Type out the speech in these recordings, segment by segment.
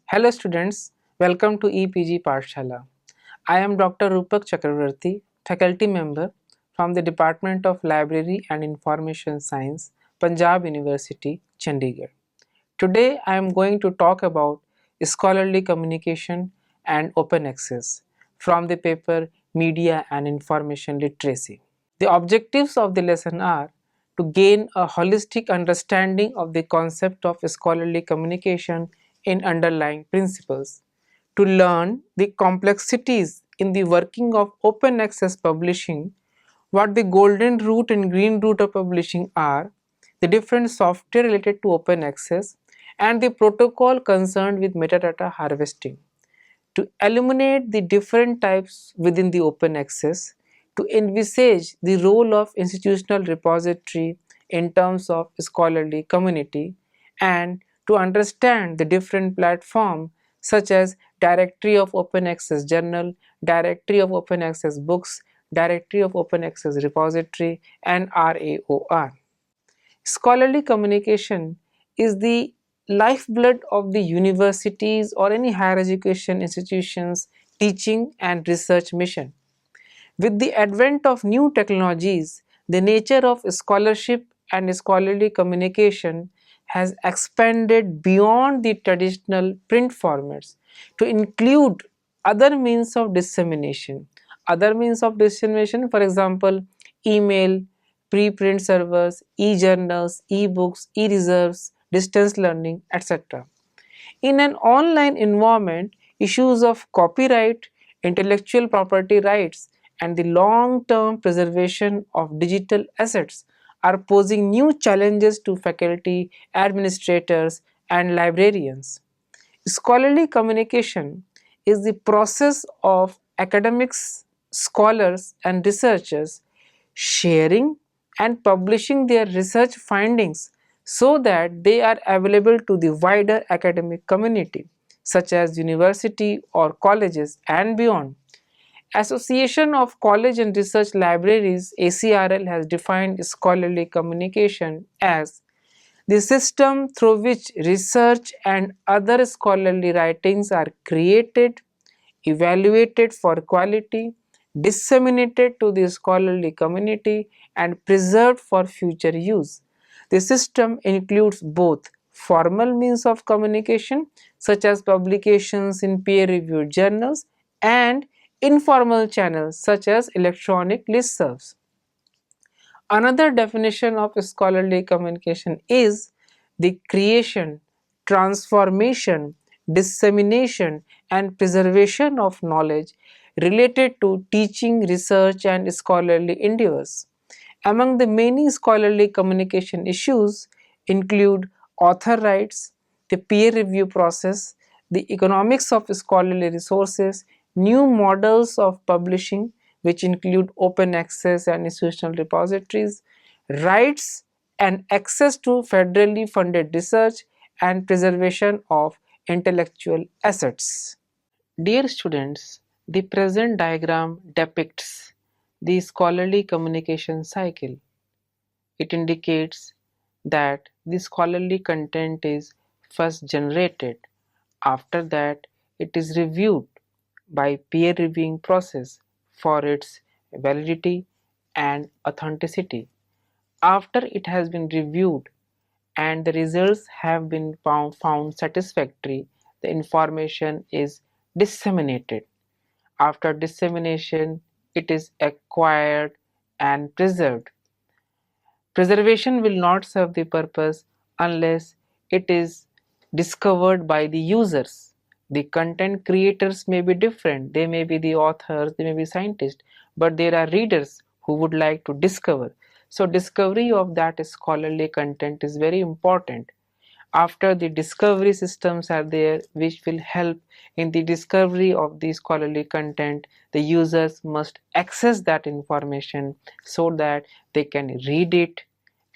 Hello students, welcome to EPG Pathshala. I am Dr. Rupak Chakravarti, faculty member from the Department of Library and Information Science, Punjab University, Chandigarh. Today I am going to talk about scholarly communication and open access from the paper Media and Information Literacy. The objectives of the lesson are to gain a holistic understanding of the concept of scholarly communication in underlying principles, to learn the complexities in the working of open access publishing, what the golden route and green route of publishing are, the different software related to open access, and the protocol concerned with metadata harvesting, to illuminate the different types within the open access, to envisage the role of institutional repository in terms of scholarly community, and to understand the different platforms such as directory of open access journal, directory of open access books, directory of open access repository, and RAOR. Scholarly communication is the lifeblood of the universities or any higher education institutions teaching and research mission. With the advent of new technologies, the nature of scholarship and scholarly communication has expanded beyond the traditional print formats to include other means of dissemination. Other means of dissemination, for example, email, preprint servers, e-journals, e-books, e-reserves, distance learning, etc. In an online environment, issues of copyright, intellectual property rights, and the long-term preservation of digital assets are posing new challenges to faculty, administrators, and librarians. Scholarly communication is the process of academics, scholars, and researchers sharing and publishing their research findings so that they are available to the wider academic community, such as university or colleges and beyond. Association of College and Research Libraries ACRL has defined scholarly communication as the system through which research and other scholarly writings are created, evaluated for quality, disseminated to the scholarly community, and preserved for future use. The system includes both formal means of communication, such as publications in peer-reviewed journals, and informal channels, such as electronic listservs. Another definition of scholarly communication is the creation, transformation, dissemination, and preservation of knowledge related to teaching, research, and scholarly endeavors. Among the many scholarly communication issues include author rights, the peer review process, the economics of scholarly resources, new models of publishing, which include open access and institutional repositories, rights and access to federally funded research, and preservation of intellectual assets. Dear students, the present diagram depicts the scholarly communication cycle. It indicates that the scholarly content is first generated. After that, it is reviewed by peer reviewing process for its validity and authenticity. After it has been reviewed and the results have been found satisfactory, the information is disseminated. After dissemination, it is acquired and preserved. Preservation will not serve the purpose unless it is discovered by the users. The content creators may be different, they may be the authors, they may be scientists, but there are readers who would like to discover. So discovery of that scholarly content is very important. After the discovery systems are there which will help in the discovery of the scholarly content, the users must access that information so that they can read it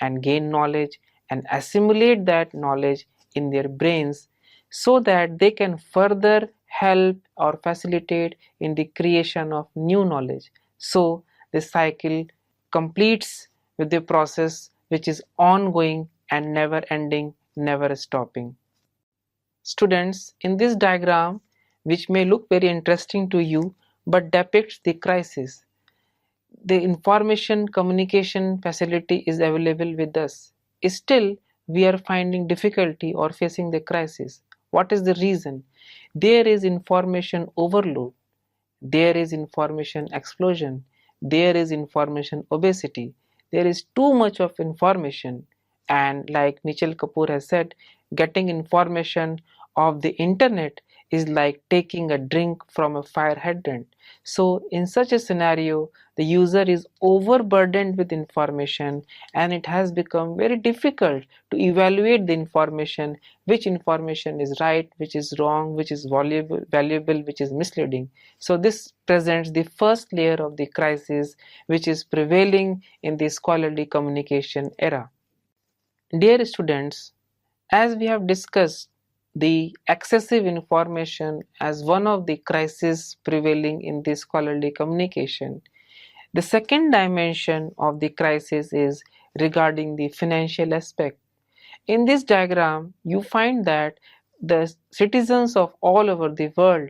and gain knowledge and assimilate that knowledge in their brains so that they can further help or facilitate in the creation of new knowledge. So the cycle completes with the process which is ongoing and never ending, never stopping. Students, in this diagram, which may look very interesting to you but depicts the crisis, the information communication facility is available with us. Still, we are finding difficulty or facing the crisis. What is the reason? There is information overload, there is information explosion, there is information obesity, there is too much of information. And like Nichal Kapoor has said, getting information of the internet is like taking a drink from a fire hydrant. So in such a scenario, the user is overburdened with information, and it has become very difficult to evaluate the information, which information is right, which is wrong, which is valuable, which is misleading. So this presents the first layer of the crisis which is prevailing in the scholarly communication era. Dear students, as we have discussed the excessive information as one of the crises prevailing in the scholarly communication, the second dimension of the crisis is regarding the financial aspect. In this diagram, you find that the citizens of all over the world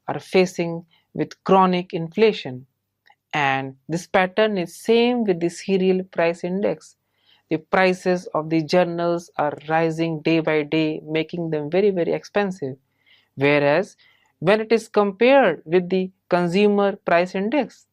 are facing with chronic inflation, and this pattern is same with the cereal price index. The prices of the journals are rising day by day, making them very expensive. Whereas when it is compared with the consumer price index,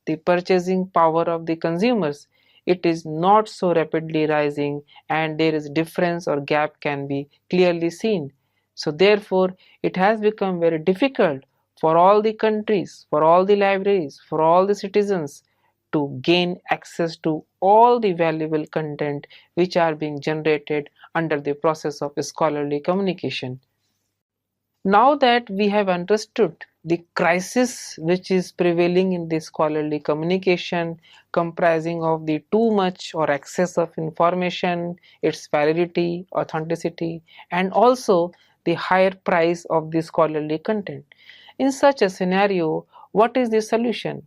the purchasing power of the consumers, it is not so rapidly rising, and there is difference or gap can be clearly seen. So therefore, it has become very difficult for all the countries, for all the libraries, for all the citizens to gain access to all the valuable content which are being generated under the process of scholarly communication. Now that we have understood the crisis which is prevailing in the scholarly communication, comprising of the too much or excess of information, its validity, authenticity, and also the higher price of the scholarly content. In such a scenario, what is the solution?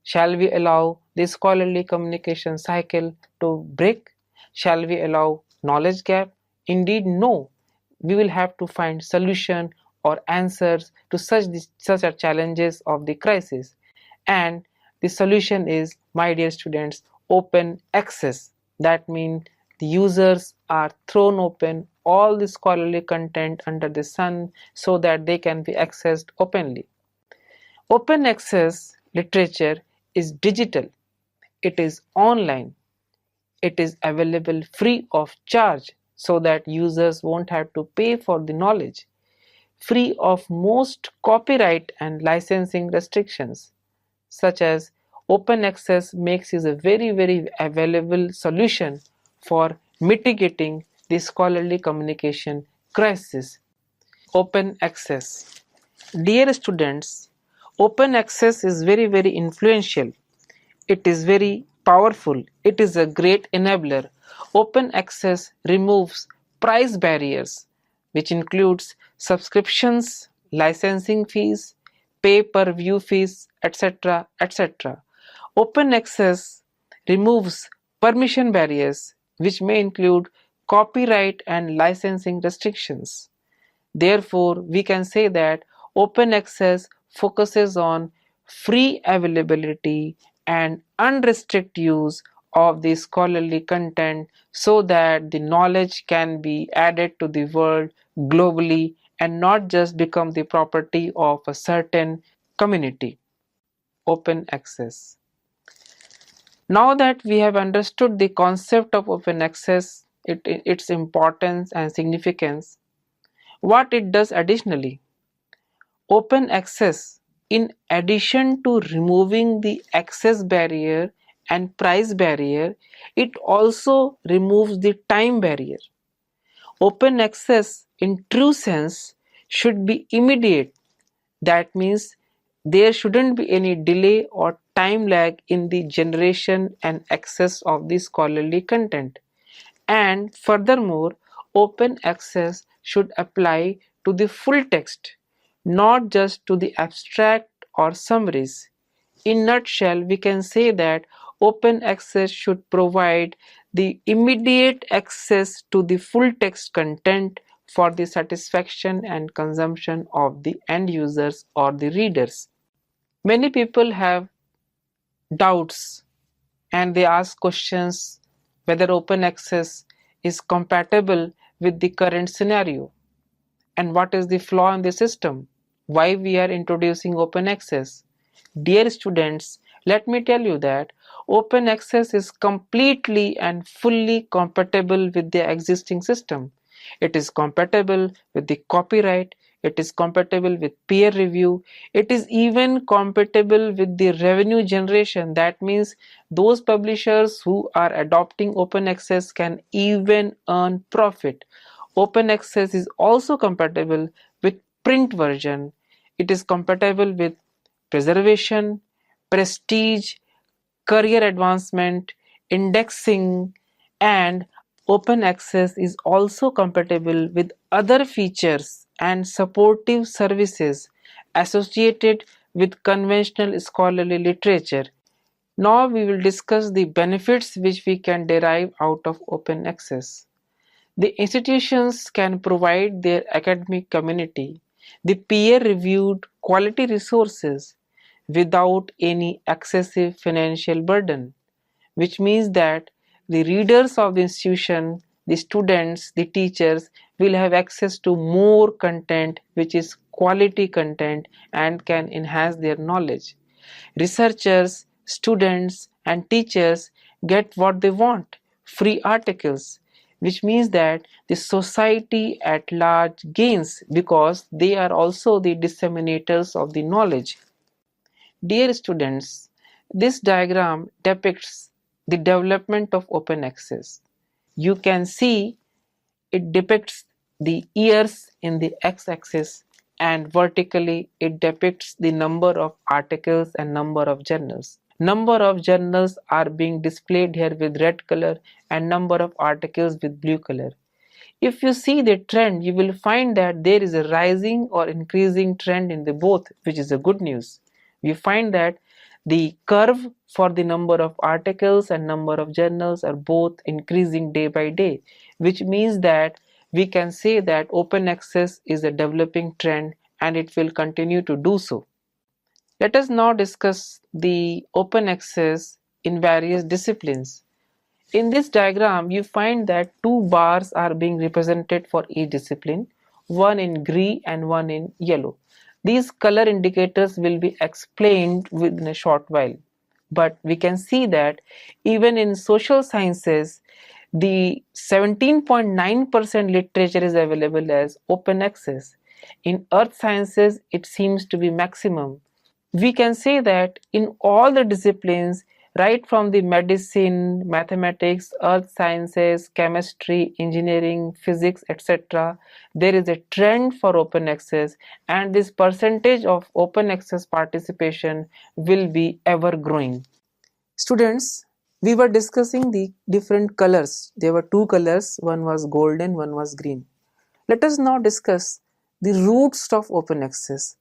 Shall we allow the scholarly communication cycle to break? Shall we allow knowledge gap? Indeed, no. We will have to find solution or answers to such a challenges of the crisis. And the solution is, my dear students, open access. That means the users are thrown open all the scholarly content under the sun so that they can be accessed openly. Open access literature is digital, it is online, it is available free of charge so that users won't have to pay for the knowledge, free of most copyright and licensing restrictions, such as open access makes it a very available solution for mitigating the scholarly communication crisis. Open access. Dear students, open access is very influential. It is very powerful. It is a great enabler. Open access removes price barriers, which includes subscriptions, licensing fees, pay-per-view fees, etc. Open access removes permission barriers, which may include copyright and licensing restrictions. Therefore, we can say that open access focuses on free availability and unrestricted use of the scholarly content so that the knowledge can be added to the world globally and not just become the property of a certain community. Open access. Now that we have understood the concept of open access, its importance and significance, what it does additionally. Open access, in addition to removing the access barrier and price barrier, it also removes the time barrier. Open access in true sense should be immediate. That means there shouldn't be any delay or time lag in the generation and access of the scholarly content. And furthermore, open access should apply to the full text, not just to the abstract or summaries. In nutshell, we can say that open access should provide the immediate access to the full text content for the satisfaction and consumption of the end users or the readers. Many people have doubts and they ask questions whether open access is compatible with the current scenario and what is the flaw in the system, why we are introducing open access. Dear students, let me tell you that open access is completely and fully compatible with the existing system. It is compatible with the copyright, it is compatible with peer review, it is even compatible with the revenue generation. That means those publishers who are adopting open access can even earn profit. Open access is also compatible with print version. It is compatible with preservation, prestige, career advancement, indexing, and open access is also compatible with other features and supportive services associated with conventional scholarly literature. Now we will discuss the benefits which we can derive out of open access. The institutions can provide their academic community the peer-reviewed quality resources without any excessive financial burden, which means that the readers of the institution, the students, the teachers will have access to more content which is quality content and can enhance their knowledge. Researchers, students, and teachers get what they want free articles, which means that the society at large gains because they are also the disseminators of the knowledge. Dear students, this diagram depicts the development of open access. You can see it depicts the years in the x-axis and vertically it depicts the number of articles and number of journals. Number of journals are being displayed here with red color and number of articles with blue color. If you see the trend, you will find that there is a rising or increasing trend in the both, which is a good news. We find that the curve for the number of articles and number of journals are both increasing day by day, which means that we can say that open access is a developing trend and it will continue to do so. Let us now discuss the open access in various disciplines. In this diagram, you find that two bars are being represented for each discipline, one in green and one in yellow. These color indicators will be explained within a short while. But we can see that even in social sciences, the 17.9% literature is available as open access. In earth sciences, it seems to be maximum. We can say that in all the disciplines, right from the medicine, mathematics, earth sciences, chemistry, engineering, physics, etc., there is a trend for open access and this percentage of open access participation will be ever growing. Students, we were discussing the different colors. There were two colors, one was golden, one was green. Let us now discuss the roots of open access.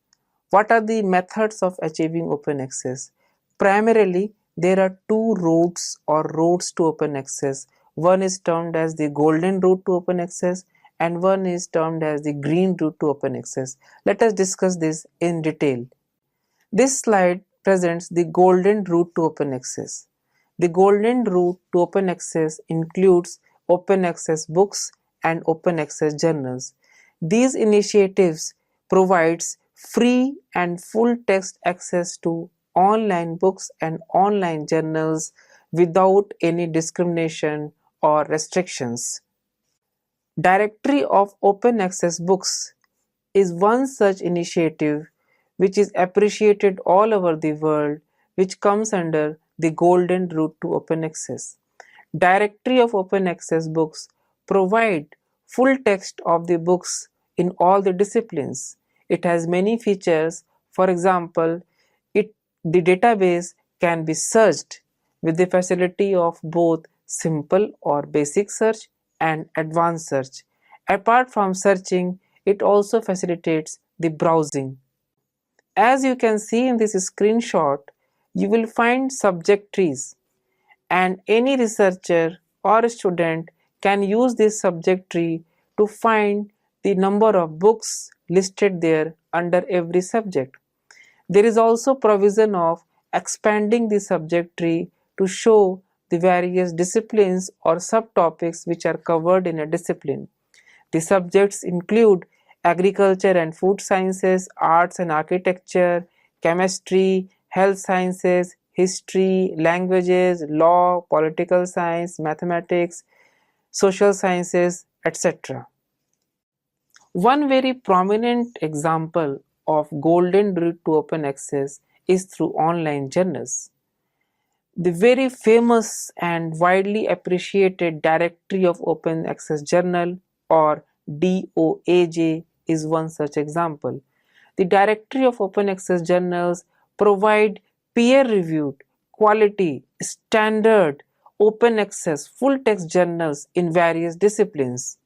What are the methods of achieving open access? Primarily, there are two routes or roads to open access. One is termed as the golden route to open access and one is termed as the green route to open access. Let us discuss this in detail. This slide presents the golden route to open access. The golden route to open access includes open access books and open access journals. These initiatives provides free and full text access to online books and online journals without any discrimination or restrictions. Directory of Open Access Books is one such initiative which is appreciated all over the world, which comes under the golden route to open access. Directory of Open Access Books provide full text of the books in all the disciplines. It has many features. For example, the database can be searched with the facility of both simple or basic search and advanced search. Apart from searching, it also facilitates the browsing. As you can see in this screenshot, you will find subject trees and any researcher or student can use this subject tree to find the number of books listed there under every subject. There is also provision of expanding the subject tree to show the various disciplines or subtopics which are covered in a discipline. The subjects include agriculture and food sciences, arts and architecture, chemistry, health sciences, history, languages, law, political science, mathematics, social sciences, etc. One very prominent example of golden route to open access is through online journals. The very famous and widely appreciated Directory of Open Access Journal, or DOAJ, is one such example. The Directory of Open Access Journals provide peer-reviewed, quality, standard, open access, full-text journals in various disciplines.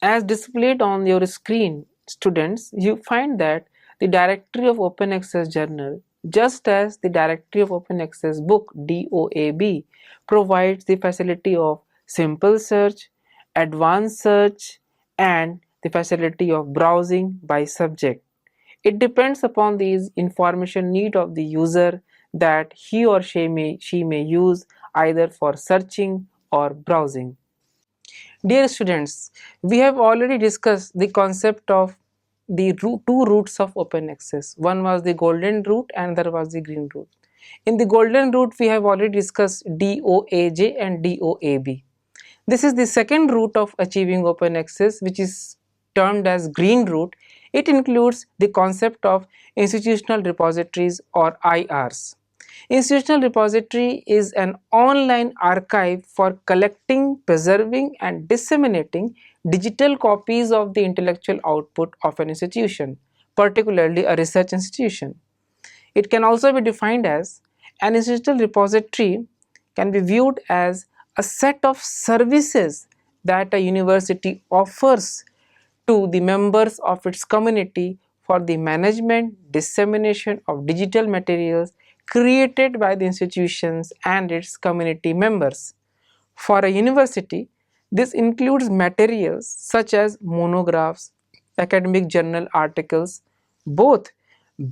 As displayed on your screen, students, you find that the Directory of Open Access Journal, just as the Directory of Open Access Book DOAB, provides the facility of simple search, advanced search, and the facility of browsing by subject. It depends upon the information need of the user that he or she may use either for searching or browsing. Dear students, we have already discussed the concept of the two routes of open access. One was the golden route and there was the green route. In the golden route, we have already discussed DOAJ and DOAB. This is the second route of achieving open access, which is termed as green route. It includes the concept of institutional repositories, or IRs. Institutional repository is an online archive for collecting, preserving and disseminating digital copies of the intellectual output of an institution, particularly a research institution. It can also be defined as an institutional repository can be viewed as a set of services that a university offers to the members of its community for the management, dissemination of digital materials created by the institutions and its community members. For a university, this includes materials such as monographs, academic journal articles, both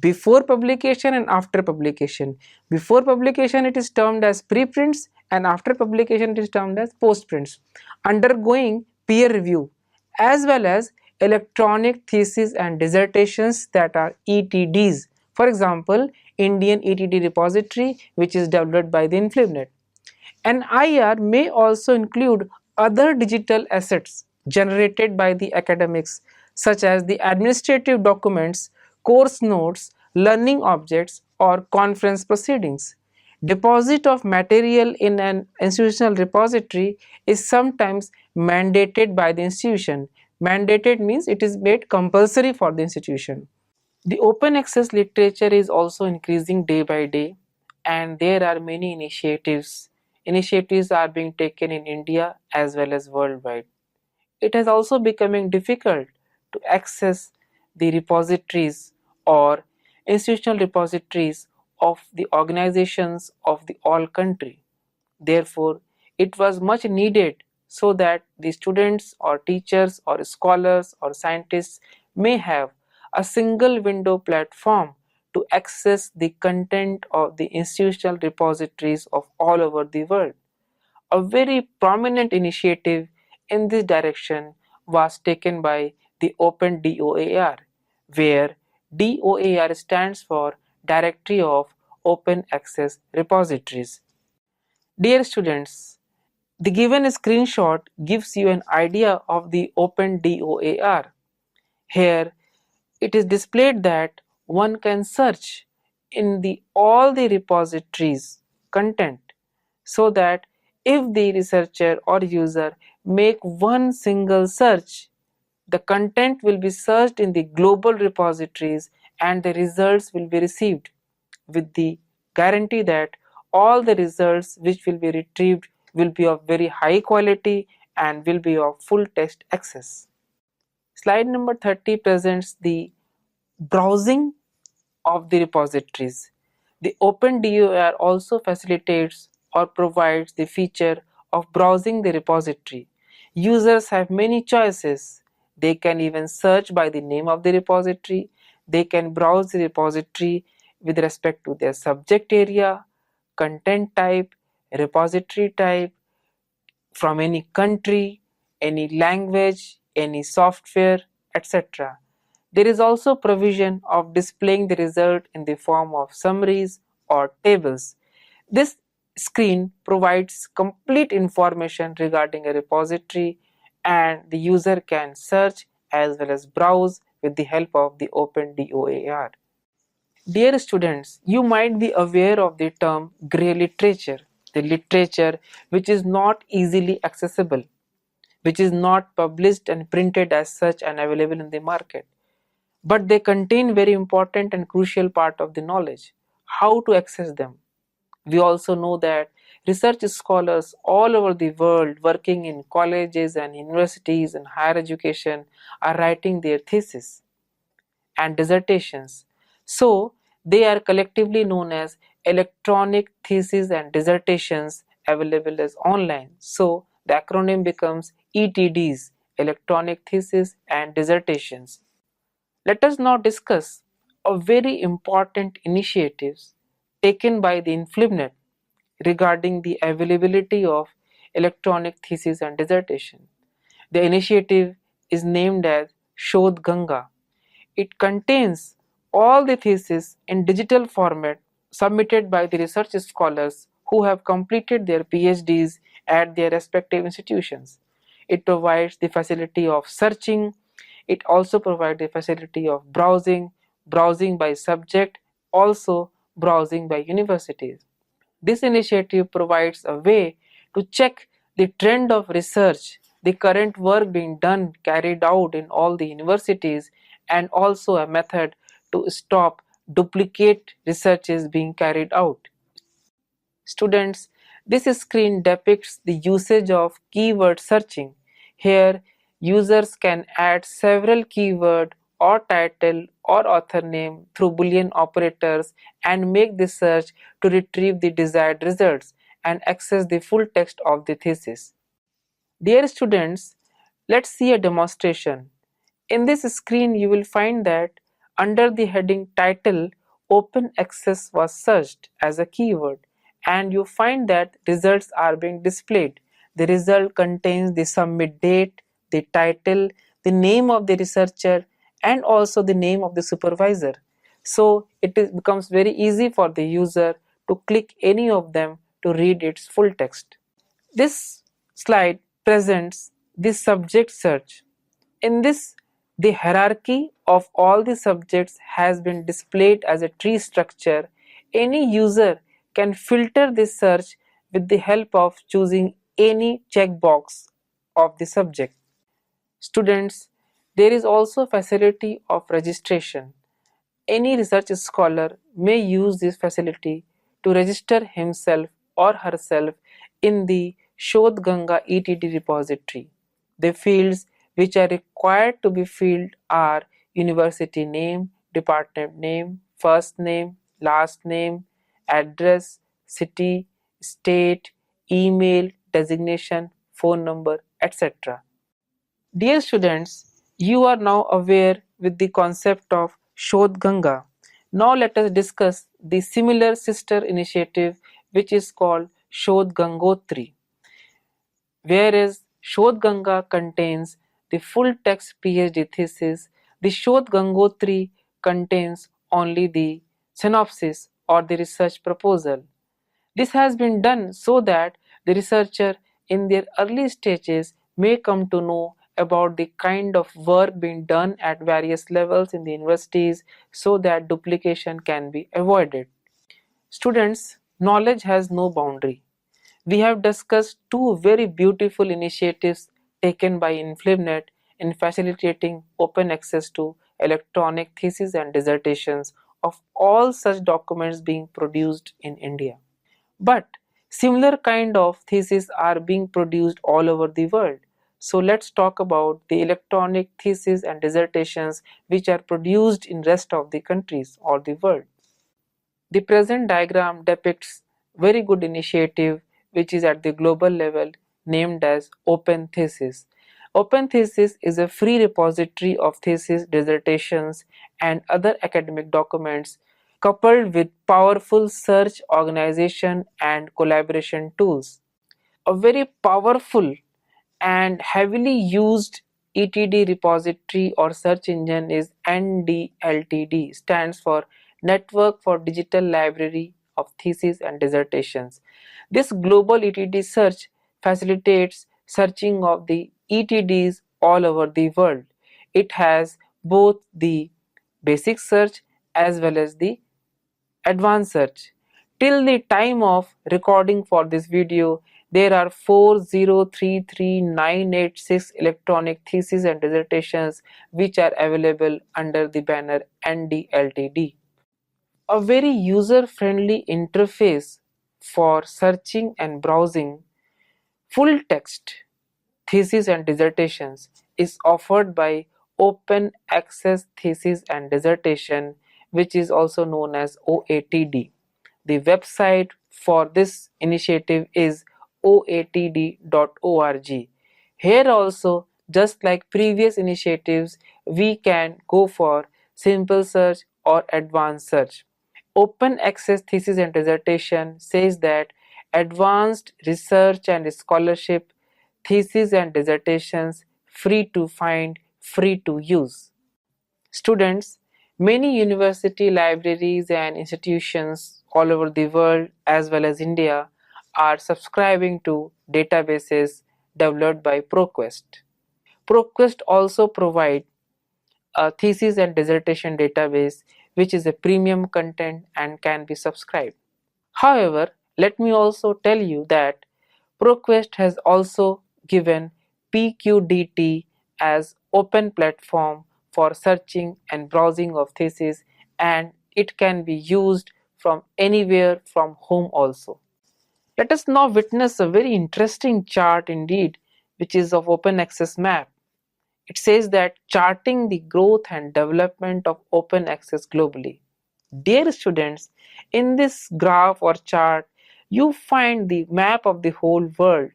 before publication and after publication. Before publication it is termed as preprints, and after publication it is termed as postprints, undergoing peer review, as well as electronic theses and dissertations, that are ETDs. For example, Indian ETD repository, which is developed by the InfluNet. An IR may also include other digital assets generated by the academics, such as the administrative documents, course notes, learning objects, or conference proceedings. Deposit of material in an institutional repository is sometimes mandated by the institution. Mandated means it is made compulsory for the institution. The open access literature is also increasing day by day, and there are many initiatives. Initiatives are being taken in India as well as worldwide. It has also becoming difficult to access the repositories or institutional repositories of the organizations of the all country. Therefore, it was much needed so that the students or teachers or scholars or scientists may have a single window platform to access the content of the institutional repositories of all over the world. A very prominent initiative in this direction was taken by the Open DOAR, where DOAR stands for Directory of Open Access Repositories. Dear students, the given screenshot gives you an idea of the Open DOAR. Here it is displayed that one can search in all the repositories content, so that if the researcher or user make one single search, the content will be searched in the global repositories and the results will be received, with the guarantee that all the results which will be retrieved will be of very high quality and will be of full text access. Slide number 30 presents the browsing of the repositories. The OpenDOR also facilitates or provides the feature of browsing the repository. Users have many choices. They can even search by the name of the repository. They can browse the repository with respect to their subject area, content type, repository type, from any country, any language, any software, etc. There is also provision of displaying the result in the form of summaries or tables. This screen provides complete information regarding a repository, and the user can search as well as browse with the help of the OpenDOAR. Dear students, you might be aware of the term grey literature, the literature which is not easily accessible, which is not published and printed as such and available in the market. But they contain very important and crucial part of the knowledge, how to access them. We also know that research scholars all over the world working in colleges and universities and higher education are writing their thesis and dissertations. So they are collectively known as electronic theses and dissertations available as online. So the acronym becomes ETDs, electronic theses and dissertations. Let us now discuss a very important initiatives taken by the INFLIBNET regarding the availability of electronic thesis and dissertation. The initiative is named as Shodh Ganga. It contains all the theses in digital format submitted by the research scholars who have completed their PhDs at their respective institutions. It provides the facility of searching. It also provides the facility of browsing, browsing by subject, also browsing by universities. This initiative provides a way to check the trend of research, the current work being done, carried out in all the universities, and also a method to stop duplicate researches being carried out. Students, this screen depicts the usage of keyword searching. Here, users can add several keyword or title or author name through Boolean operators and make the search to retrieve the desired results and access the full text of the thesis. Dear students, let's see a demonstration. In this screen, you will find that under the heading Title, Open Access was searched as a keyword, and you find that results are being displayed. The result contains the submit date, the title, the name of the researcher, and also the name of the supervisor. So becomes very easy for the user to click any of them to read its full text. This slide presents the subject search. In this, the hierarchy of all the subjects has been displayed as a tree structure. Any user can filter this search with the help of choosing any checkbox of the subject. Students, there is also facility of registration. Any research scholar may use this facility to register himself or herself in the Shodh Ganga ETD repository. The fields which are required to be filled are university name, department name, first name, last name, address, city, state, email, designation, phone number, etc. Dear students, you are now aware with the concept of Shodh Ganga. Now let us discuss the similar sister initiative which is called Shodh Gangotri. Whereas Shodh Ganga contains the full text PhD thesis, the Shodh Gangotri contains only the synopsis or the research proposal. This has been done so that the researcher in their early stages may come to know about the kind of work being done at various levels in the universities so that duplication can be avoided. Students, knowledge has no boundary. We have discussed two very beautiful initiatives taken by INFLIBNET in facilitating open access to electronic theses and dissertations of all such documents being produced in India. But similar kind of theses are being produced all over the world. So let's talk about the electronic theses and dissertations which are produced in rest of the countries or the world. The present diagram depicts very good initiative which is at the global level named as Open Thesis. Open Thesis is a free repository of theses, dissertations, and other academic documents coupled with powerful search, organization, and collaboration tools. A very powerful and heavily used ETD repository or search engine is NDLTD, stands for Network for Digital Library of Theses and Dissertations. This global ETD search facilitates searching of the ETDs all over the world. It has both the basic search as well as the advanced search. Till the time of recording for this video, there are 4033986 electronic theses and dissertations which are available under the banner NDLTD. A very user-friendly interface for searching and browsing full text theses and dissertations is offered by Open Access Thesis and Dissertation, which is also known as OATD. The website for this initiative is oatd.org. Here also, just like previous initiatives, we can go for simple search or advanced search. Open Access Thesis and Dissertation says that advanced research and scholarship theses and dissertations free to find, free to use. Students, many university libraries and institutions all over the world as well as India are subscribing to databases developed by ProQuest. ProQuest also provides a thesis and dissertation database which is a premium content and can be subscribed. However, let me also tell you that ProQuest has also given PQDT as open platform for searching and browsing of theses, and it can be used from anywhere from home also. Let us now witness a very interesting chart indeed, which is of open access map. It says that charting the growth and development of open access globally. Dear students, in this graph or chart, you find the map of the whole world,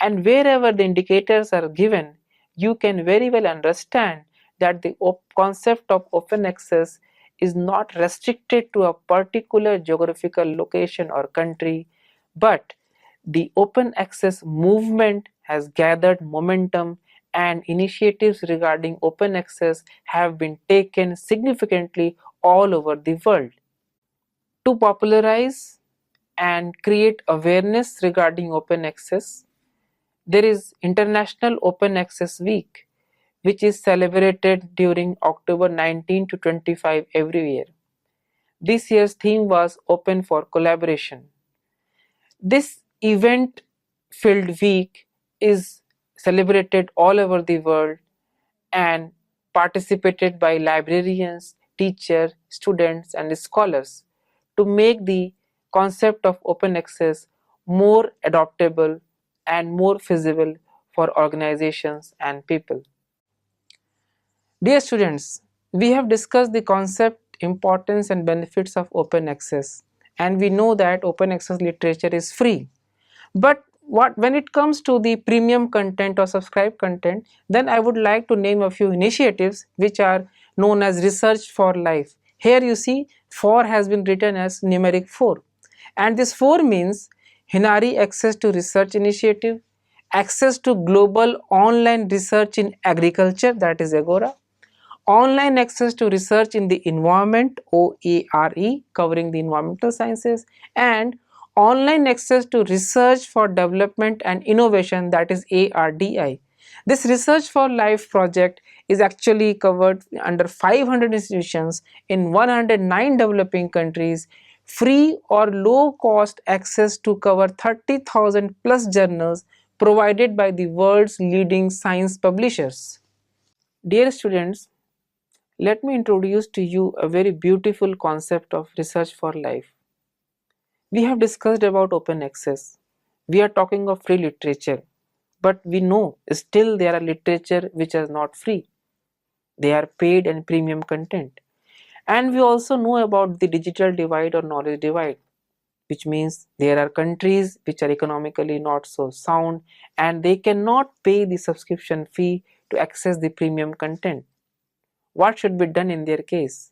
and wherever the indicators are given, you can very well understand that the concept of open access is not restricted to a particular geographical location or country, but the open access movement has gathered momentum and initiatives regarding open access have been taken significantly all over the world. To popularize and create awareness regarding open access, there is International Open Access Week, which is celebrated during October 19 to 25 every year. This year's theme was Open for Collaboration. This event filled week is celebrated all over the world and participated by librarians, teachers, students, and scholars to make the concept of open access more adoptable and more feasible for organizations and people. Dear students, we have discussed the concept, importance, and benefits of open access, and we know that open access literature is free. But when it comes to the premium content or subscribed content, then I would like to name a few initiatives which are known as Research for Life. Here you see 4 has been written as numeric 4, and this 4 means Hinari Access to Research Initiative, access to global online research in agriculture, that is Agora, online access to research in the environment, OERE, covering the environmental sciences, and online access to research for development and innovation, that is ARDI. This Research for Life project is actually covered under 500 institutions in 109 developing countries, free or low cost access to cover 30,000 plus journals provided by the world's leading science publishers. Dear students, let me introduce to you a very beautiful concept of Research for Life. We have discussed about open access. We are talking of free literature, but we know still there are literature which is not free. They are paid and premium content. And we also know about the digital divide or knowledge divide. which means there are countries which are economically not so sound and they cannot pay the subscription fee to access the premium content. What should be done in their case?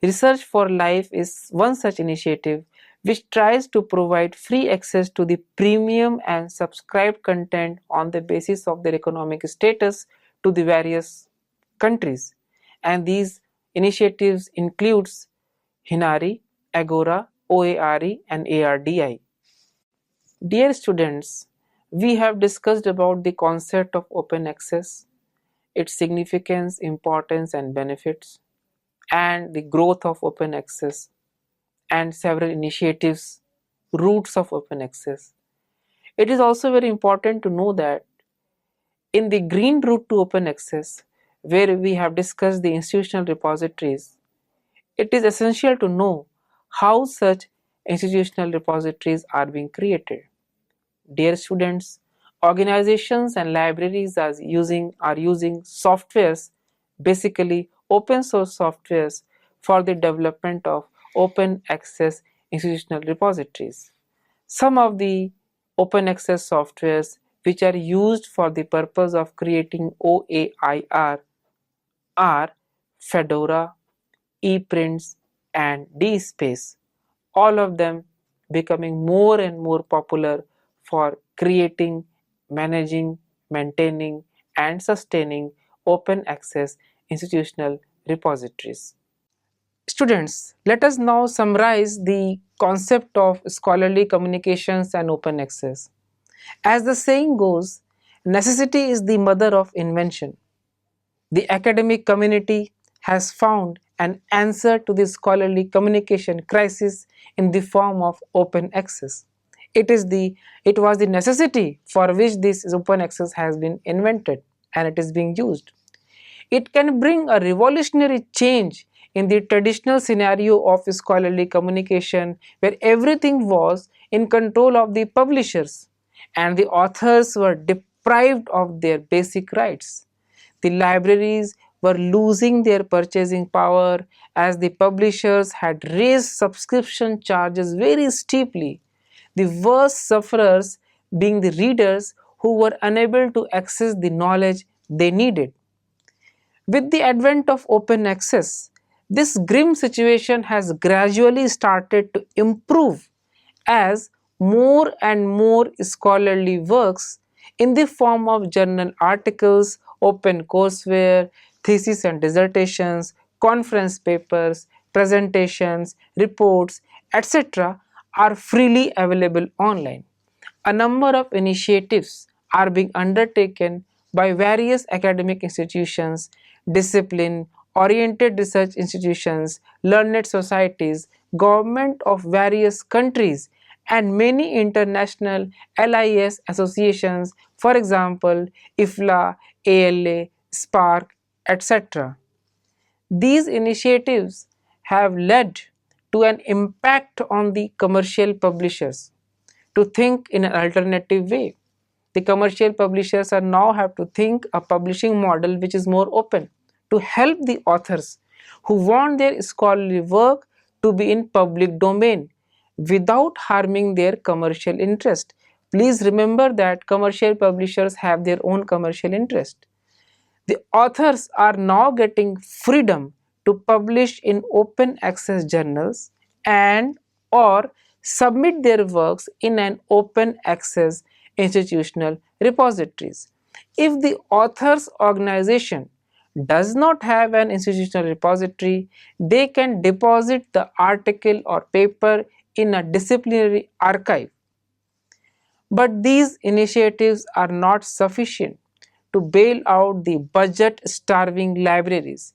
Research for Life is one such initiative which tries to provide free access to the premium and subscribed content on the basis of their economic status to the various countries. And these initiatives includes Hinari, Agora, OARE and ARDI. Dear students, we have discussed about the concept of open access, its significance, importance and benefits, and the growth of open access and several initiatives, roots of open access. It is also very important to know that in the green route to open access, where we have discussed the institutional repositories, it is essential to know how such institutional repositories are being created. Dear students, organizations and libraries are using softwares, basically open source softwares, for the development of open access institutional repositories. Some of the open access softwares which are used for the purpose of creating OAIR are Fedora, ePrints and DSpace, all of them becoming more and more popular for creating, managing, maintaining and sustaining open access institutional repositories. Students, let us now summarize the concept of scholarly communications and open access. As the saying goes, necessity is the mother of invention. The academic community has found an answer to the scholarly communication crisis in the form of open access. It was the necessity for which this open access has been invented and it is being used. It can bring a revolutionary change in the traditional scenario of scholarly communication where everything was in control of the publishers and the authors were deprived of their basic rights. The libraries were losing their purchasing power as the publishers had raised subscription charges very steeply, the worst sufferers being the readers who were unable to access the knowledge they needed. With the advent of open access, this grim situation has gradually started to improve as more and more scholarly works in the form of journal articles, open courseware, theses and dissertations, conference papers, presentations, reports, etc. are freely available online. A number of initiatives are being undertaken by various academic institutions, discipline-oriented research institutions, learned societies, government of various countries, and many international LIS associations, for example, IFLA, ALA, SPARC, etc. These initiatives have led to an impact on the commercial publishers to think in an alternative way. The commercial publishers are now have to think a publishing model which is more open to help the authors who want their scholarly work to be in public domain without harming their commercial interest. Please remember that commercial publishers have their own commercial interest. The authors are now getting freedom to publish in open access journals and or submit their works in an open access institutional repositories. If the author's organization does not have an institutional repository, they can deposit the article or paper in a disciplinary archive. But these initiatives are not sufficient to bail out the budget-starving libraries.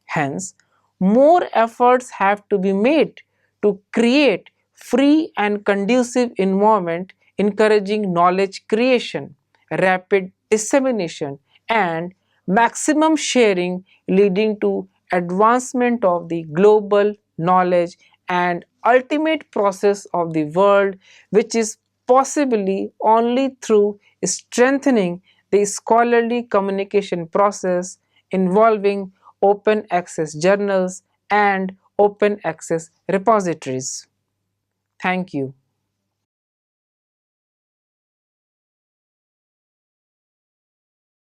Hence, more efforts have to be made to create free and conducive environment encouraging knowledge creation, rapid dissemination, and maximum sharing leading to advancement of the global knowledge and ultimate process of the world, which is possibly only through strengthening the scholarly communication process involving open access journals and open access repositories. Thank you.